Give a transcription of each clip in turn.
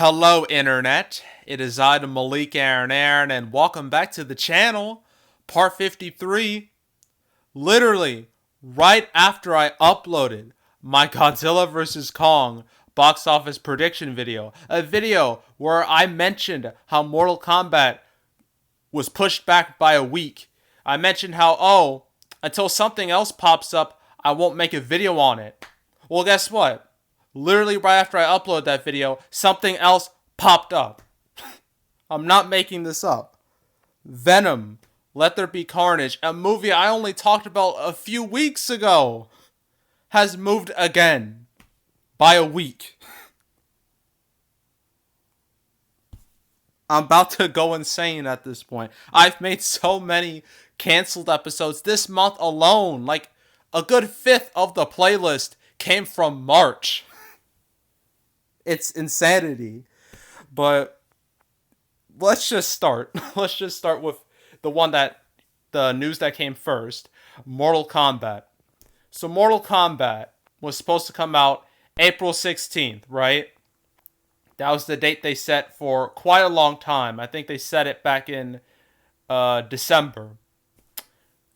Hello, Internet. It is I, the Malik Aaron, and welcome back to the channel. Part 53. Literally, right after I uploaded my Godzilla vs. Kong box office prediction video. A video where I mentioned how Mortal Kombat was pushed back by a week. I mentioned how, until something else pops up, I won't make a video on it. Well, guess what? Literally right after I uploaded that video, something else popped up. I'm not making this up. Venom, Let There Be Carnage, a movie I only talked about a few weeks ago, has moved again by a week. I'm about to go insane at this point. I've made so many canceled episodes this month alone. Like, a good fifth of the playlist came from March. It's insanity. But let's just start. Let's just start with the news that came first. Mortal Kombat. So Mortal Kombat was supposed to come out April 16th, right? That was the date they set for quite a long time. I think they set it back in December.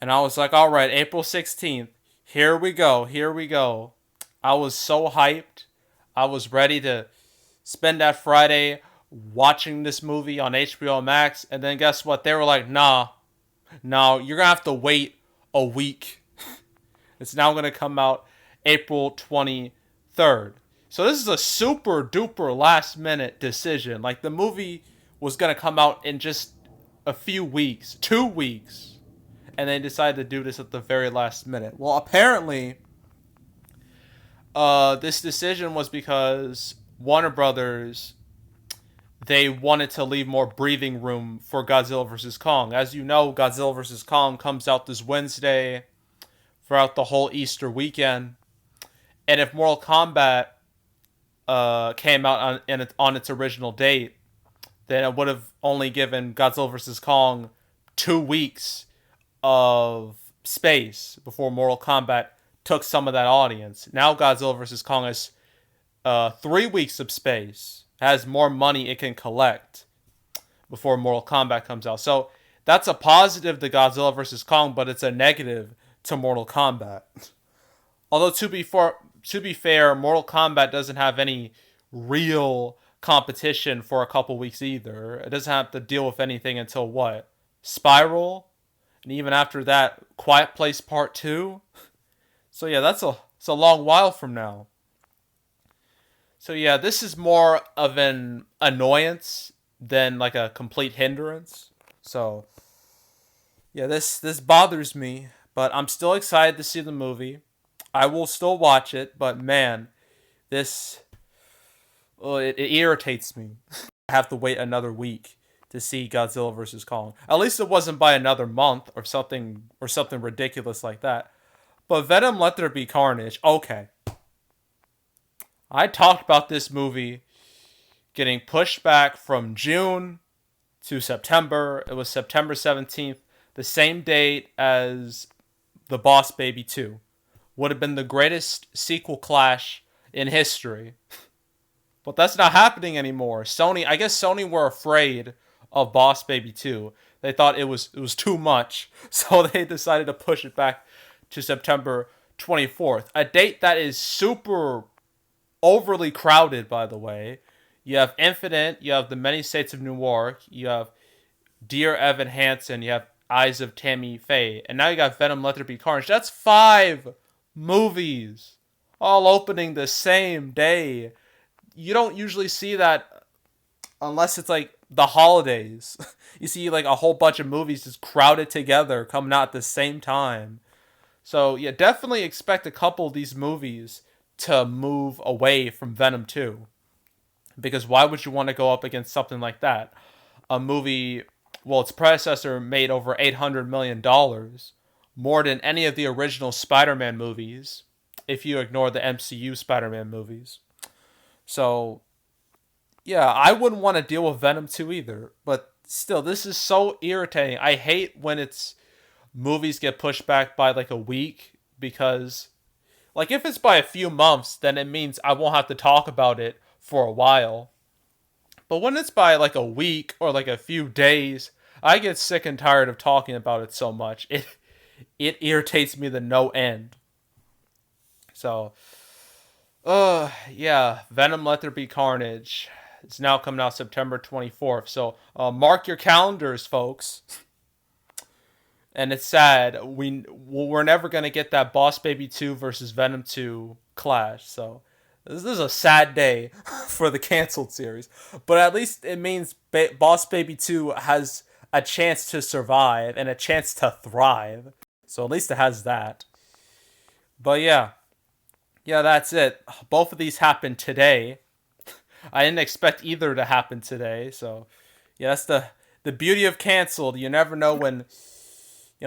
And I was like, all right, April 16th. Here we go. Here we go. I was so hyped. I was ready to spend that Friday watching this movie on HBO Max. And then guess what? They were like, no, you're going to have to wait a week. It's now going to come out April 23rd. So this is a super duper last minute decision. Like, the movie was going to come out in just a few weeks, 2 weeks. And they decided to do this at the very last minute. Well, apparently, this decision was because Warner Brothers, they wanted to leave more breathing room for Godzilla vs. Kong. As you know, Godzilla vs. Kong comes out this Wednesday throughout the whole Easter weekend. And if Mortal Kombat came out on its original date, then it would have only given Godzilla vs. Kong 2 weeks of space before Mortal Kombat took some of that audience. Now Godzilla vs. Kong has 3 weeks of space, has more money it can collect before Mortal Kombat comes out. So that's a positive to Godzilla vs. Kong, but it's a negative to Mortal Kombat. Although to be fair, Mortal Kombat doesn't have any real competition for a couple weeks either. It doesn't have to deal with anything until what? Spiral? And even after that, Quiet Place Part 2? So yeah, it's a long while from now. So yeah, this is more of an annoyance than like a complete hindrance. So yeah, this bothers me, but I'm still excited to see the movie. I will still watch it, but man, it irritates me. I have to wait another week to see Godzilla vs. Kong. At least it wasn't by another month or something ridiculous like that. But Venom, Let There Be Carnage. Okay. I talked about this movie getting pushed back from June to September. It was September 17th, the same date as The Boss Baby 2. Would have been the greatest sequel clash in history. But that's not happening anymore. I guess Sony were afraid of Boss Baby 2. They thought it was too much, so they decided to push it back to September 24th. A date that is super overly crowded, by the way. You have Infinite, you have The Many States of New York, you have Dear Evan Hansen, you have Eyes of Tammy Faye, and now you got Venom, Let There Be Carnage. That's 5 movies all opening the same day. You don't usually see that unless it's like the holidays. You see like a whole bunch of movies just crowded together coming out at the same time. So yeah, definitely expect a couple of these movies to move away from Venom 2. Because why would you want to go up against something like that? A movie, well, its predecessor made over $800 million, more than any of the original Spider-Man movies, if you ignore the MCU Spider-Man movies. So, yeah, I wouldn't want to deal with Venom 2 either. But still, this is so irritating. I hate when movies get pushed back by like a week, because like if it's by a few months, then it means I won't have to talk about it for a while. But when it's by like a week or like a few days, I get sick and tired of talking about it so much. It irritates me to no end. So, yeah, Venom Let There Be Carnage. It's now coming out September 24th. So, mark your calendars, folks. And it's sad. We're never going to get that Boss Baby 2 versus Venom 2 clash. So, this is a sad day for the canceled series. But at least it means Boss Baby 2 has a chance to survive and a chance to thrive. So, at least it has that. But yeah. Yeah, that's it. Both of these happened today. I didn't expect either to happen today, so yeah, that's the beauty of canceled. You never know when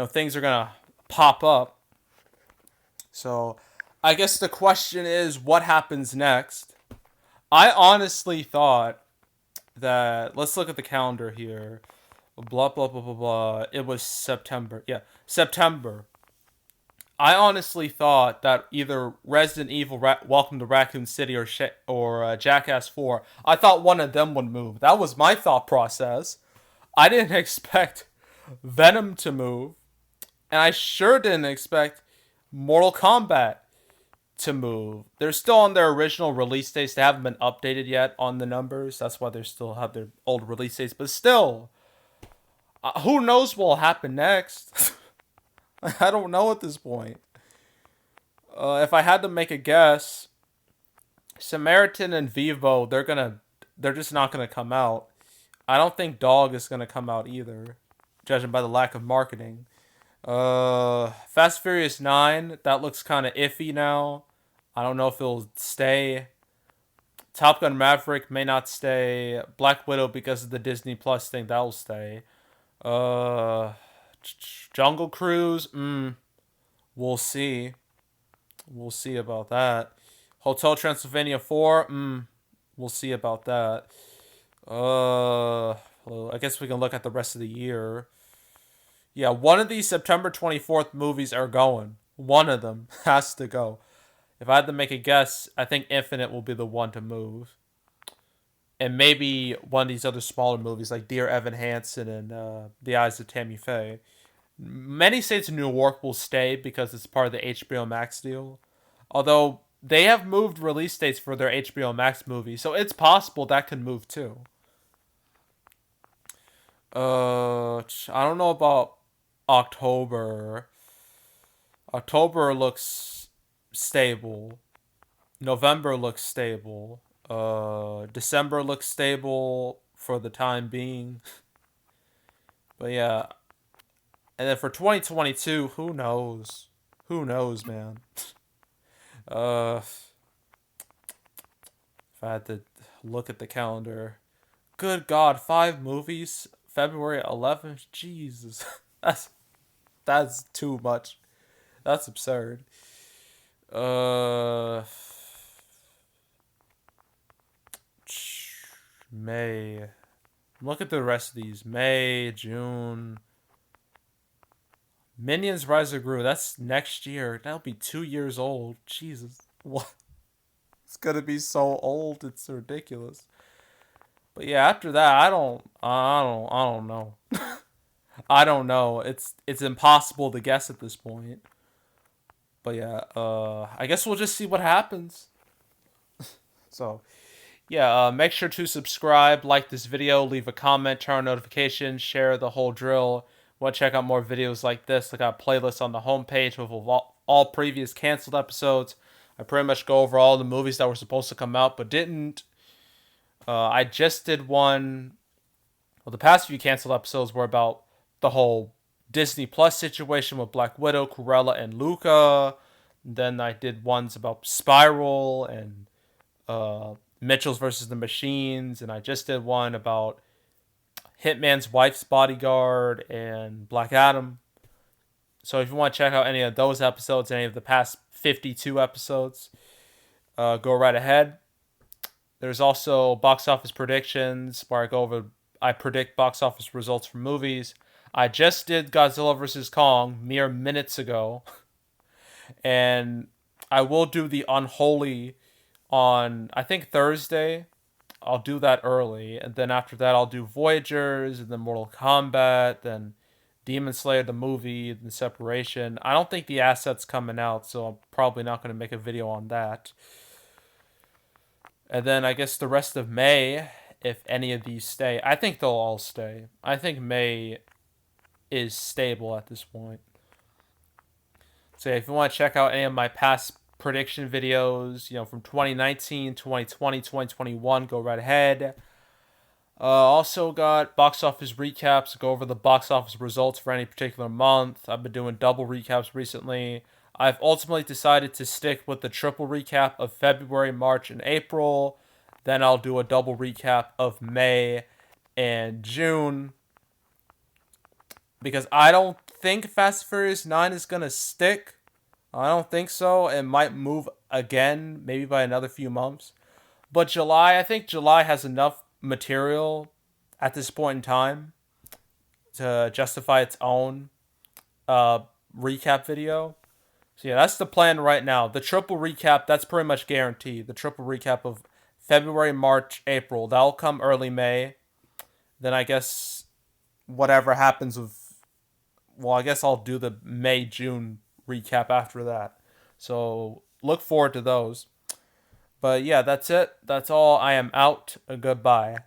things are gonna pop up. So I guess the question is, what happens next? I honestly thought that, let's look at the calendar here. Blah blah blah blah blah. It was September. Yeah, September. I honestly thought that either Resident Evil Welcome to Raccoon City or Jackass 4, I thought one of them would move. That was my thought process. I didn't expect Venom to move, and I sure didn't expect Mortal Kombat to move. They're still on their original release dates. They haven't been updated yet on the numbers. That's why they still have their old release dates. But still, who knows what will happen next? I don't know at this point. If I had to make a guess, Samaritan and Vivo, they're just not gonna come out. I don't think Dog is gonna come out either, judging by the lack of marketing. Fast Furious 9, that looks kind of iffy now. I don't know if it'll stay. Top Gun Maverick may not stay. Black Widow, because of the Disney Plus thing, that'll stay. Jungle Cruise, we'll see. We'll see about that. Hotel Transylvania 4, we'll see about that. I guess we can look at the rest of the year. Yeah, one of these September 24th movies are going. One of them has to go. If I had to make a guess, I think Infinite will be the one to move. And maybe one of these other smaller movies like Dear Evan Hansen and The Eyes of Tammy Faye. Many states in New York will stay because it's part of the HBO Max deal. Although they have moved release dates for their HBO Max movie, so it's possible that could move too. I don't know about October. October looks stable. November looks stable. December looks stable for the time being. But yeah. And then for 2022, who knows? Who knows, man? If I had to look at the calendar. Good God, 5 movies? February 11th? Jesus. That's too much. That's absurd. May. Look at the rest of these. May, June. Minions Rise of Gru. That's next year. That'll be 2 years old. Jesus. What? It's gonna be so old. It's ridiculous. But yeah, after that, I don't know. I don't know. It's impossible to guess at this point. But yeah, I guess we'll just see what happens. So, yeah, make sure to subscribe, like this video, leave a comment, turn on notifications, share the whole drill. Want to check out more videos like this? I got a playlist on the homepage with all previous canceled episodes. I pretty much go over all the movies that were supposed to come out but didn't. I just did one. Well, the past few canceled episodes were about the whole Disney Plus situation with Black Widow, Cruella, and Luca. And then I did ones about Spiral and Mitchell's versus the Machines. And I just did one about Hitman's Wife's Bodyguard and Black Adam. So if you want to check out any of those episodes, any of the past 52 episodes, go right ahead. There's also box office predictions where I predict box office results for movies. I just did Godzilla vs. Kong mere minutes ago. And I will do the Unholy on, I think, Thursday. I'll do that early, and then after that I'll do Voyagers, and then Mortal Kombat, then Demon Slayer the movie, then Separation. I don't think the asset's coming out, so I'm probably not going to make a video on that. And then I guess the rest of May, if any of these stay, I think they'll all stay. I think May is stable at this point. So if you want to check out any of my past prediction videos, from 2019, 2020, 2021, go right ahead. Also got box office recaps, go over the box office results for any particular month. I've been doing double recaps recently. I've ultimately decided to stick with the triple recap of February, March, and April. Then I'll do a double recap of May and June. Because I don't think Fast and Furious 9 is going to stick. I don't think so. It might move again, maybe by another few months. But July, I think July has enough material at this point in time to justify its own recap video. So yeah, that's the plan right now. The triple recap, that's pretty much guaranteed. The triple recap of February, March, April. That'll come early May. Then I guess whatever happens with... Well, I guess I'll do the May, June recap after that. So look forward to those. But yeah, that's it. That's all. I am out. Goodbye.